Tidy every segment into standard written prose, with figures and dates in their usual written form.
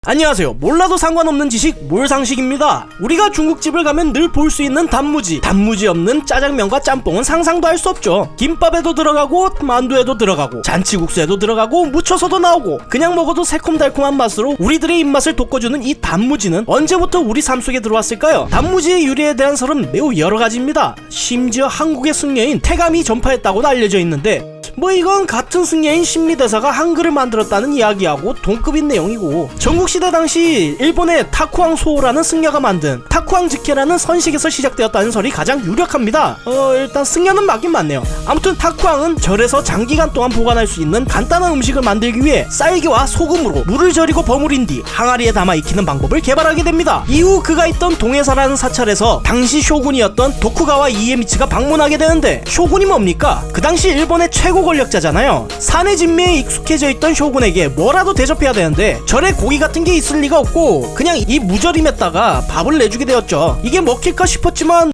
안녕하세요. 몰라도 상관없는 지식 몰상식입니다. 우리가 중국집을 가면 늘 볼 수 있는 단무지 없는 짜장면과 짬뽕은 상상도 할 수 없죠. 김밥에도 들어가고 만두에도 들어가고 잔치국수에도 들어가고 무쳐서도 나오고 그냥 먹어도 새콤달콤한 맛으로 우리들의 입맛을 돋궈주는 이 단무지는 언제부터 우리 삶 속에 들어왔을까요? 단무지의 유래에 대한 설은 매우 여러가지입니다. 심지어 한국의 승려인 태감이 전파했다고도 알려져 있는데 이건 같은 승려인 신미대사가 한글을 만들었다는 이야기하고 동급인 내용이고, 전국시대 당시 일본의 타쿠왕 소호라는 승려가 만든 타쿠왕 직회라는 선식에서 시작되었다는 설이 가장 유력합니다. 일단 승려는 맞긴 맞네요. 아무튼 타쿠왕은 절에서 장기간 동안 보관할 수 있는 간단한 음식을 만들기 위해 쌀기와 소금으로 물을 절이고 버무린 뒤 항아리에 담아 익히는 방법을 개발하게 됩니다. 이후 그가 있던 동해사라는 사찰에서 당시 쇼군이었던 도쿠가와 이에미치가 방문하게 되는데, 쇼군이 뭡니까? 그 당시 일본의 최고 권력자잖아요. 산의 진미에 익숙해져 있던 쇼군에게 뭐라도 대접해야 되는데 절에 고기 같은 게 있을 리가 없고 그냥 이 무절임에다가 밥을 내주게 되었죠. 이게 먹힐까 싶었지만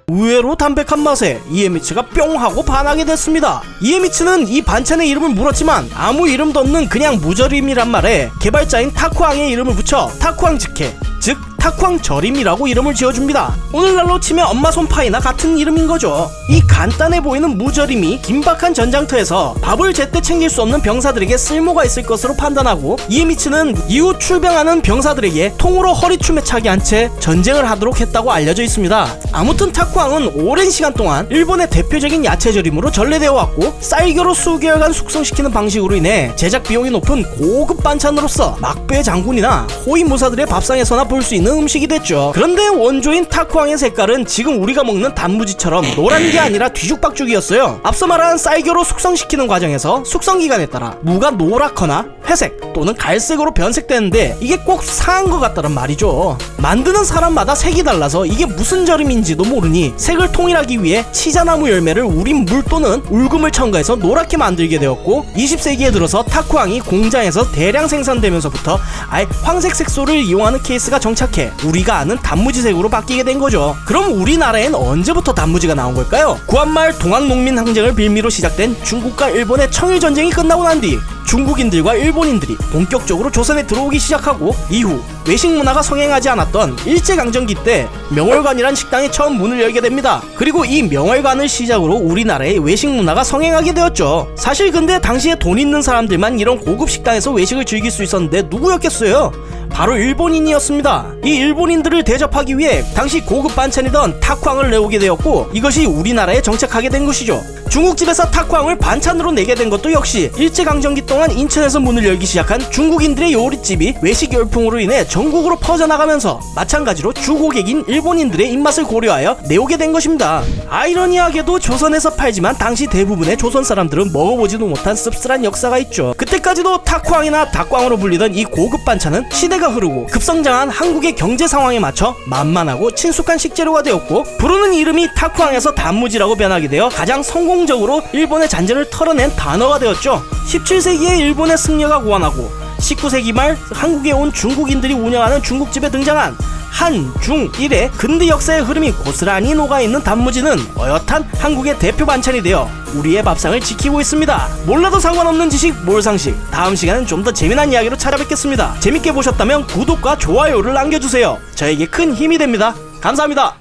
의외로 담백한 맛에 이에미치가 뿅 하고 반하게 됐습니다. 이에미치는 이 반찬의 이름을 물었지만 아무 이름도 없는 그냥 무절임이란 말에 개발자인 타쿠왕의 이름을 붙여 타쿠왕 직회, 즉 타쿠왕 절임이라고 이름을 지어줍니다. 오늘날로 치면 엄마 손파이나 같은 이름인 거죠. 이 간단해 보이는 무절임이 긴박한 전장터에서 밥을 제때 챙길 수 없는 병사들에게 쓸모가 있을 것으로 판단하고, 이에미치는 이후 출병하는 병사들에게 통으로 허리춤에 차게 한 채 전쟁을 하도록 했다고 알려져 있습니다. 아무튼 타쿠왕은 오랜 시간 동안 일본의 대표적인 야채절임으로 전래되어 왔고, 쌀겨로 수개월간 숙성시키는 방식으로 인해 제작 비용이 높은 고급 반찬으로서 막부의 장군이나 호위무사들의 밥상에서나 볼 수 있는 음식이 됐죠. 그런데 원조인 타쿠왕의 색깔은 지금 우리가 먹는 단무지처럼 노란 게 아니라 뒤죽박죽이었어요. 앞서 말한 쌀겨로 숙성시키는 과정에서 숙성기간에 따라 무가 노랗거나 회색 또는 갈색으로 변색되는데, 이게 꼭 상한 것 같다는 말이죠. 만드는 사람마다 색이 달라서 이게 무슨 절임인지도 모르니 색을 통일하기 위해 치자나무 열매를 우린 물 또는 울금을 첨가해서 노랗게 만들게 되었고, 20세기에 들어서 타쿠왕이 공장에서 대량 생산되면서부터 아예 황색 색소를 이용하는 케이스가 정착해 우리가 아는 단무지색으로 바뀌게 된 거죠. 그럼 우리나라엔 언제부터 단무지가 나온 걸까요? 구한말 동학농민 항쟁을 빌미로 시작된 중국과 일본의 청일전쟁이 끝나고 난 뒤 중국인들과 일본인들이 본격적으로 조선에 들어오기 시작하고, 이후 외식 문화가 성행하지 않았던 일제강점기 때 명월관이란 식당이 처음 문을 열게 됩니다. 그리고 이 명월관을 시작으로 우리나라의 외식 문화가 성행하게 되었죠. 사실 근데 당시에 돈 있는 사람들만 이런 고급 식당에서 외식을 즐길 수 있었는데 누구였겠어요? 바로 일본인이었습니다. 이 일본인들을 대접하기 위해 당시 고급 반찬이던 타쿠왕을 내오게 되었고, 이것이 우리나라에 정착하게 된 것이죠. 중국집에서 타쿠왕을 반찬으로 내게 된 것도 역시 일제강점기 동안 인천에서 문을 열기 시작한 중국인들의 요리집이 외식 열풍으로 인해 전국으로 퍼져나가면서 마찬가지로 주고객인 일본인들의 입맛을 고려하여 내오게 된 것입니다. 아이러니하게도 조선에서 팔지만 당시 대부분의 조선 사람들은 먹어보지도 못한 씁쓸한 역사가 있죠. 그때까지도 타쿠왕이나 닭광으로 불리던 이 고급 반찬은 시대가 흐르고 급성장한 한국의 경제 상황에 맞춰 만만하고 친숙한 식재료가 되었고, 부르는 이름이 타쿠왕에서 단무지라고 변하게 되어 가장 성공적으로 일본의 잔재를 털어낸 단어가 되었죠. 17세기에 일본의 승려가 고안하고 19세기 말 한국에 온 중국인들이 운영하는 중국집에 등장한 한중일의 근대 역사의 흐름이 고스란히 녹아있는 단무지는 어엿한 한국의 대표 반찬이 되어 우리의 밥상을 지키고 있습니다. 몰라도 상관없는 지식 몰상식, 다음 시간엔 좀 더 재미난 이야기로 찾아뵙겠습니다. 재밌게 보셨다면 구독과 좋아요를 남겨주세요. 저에게 큰 힘이 됩니다. 감사합니다.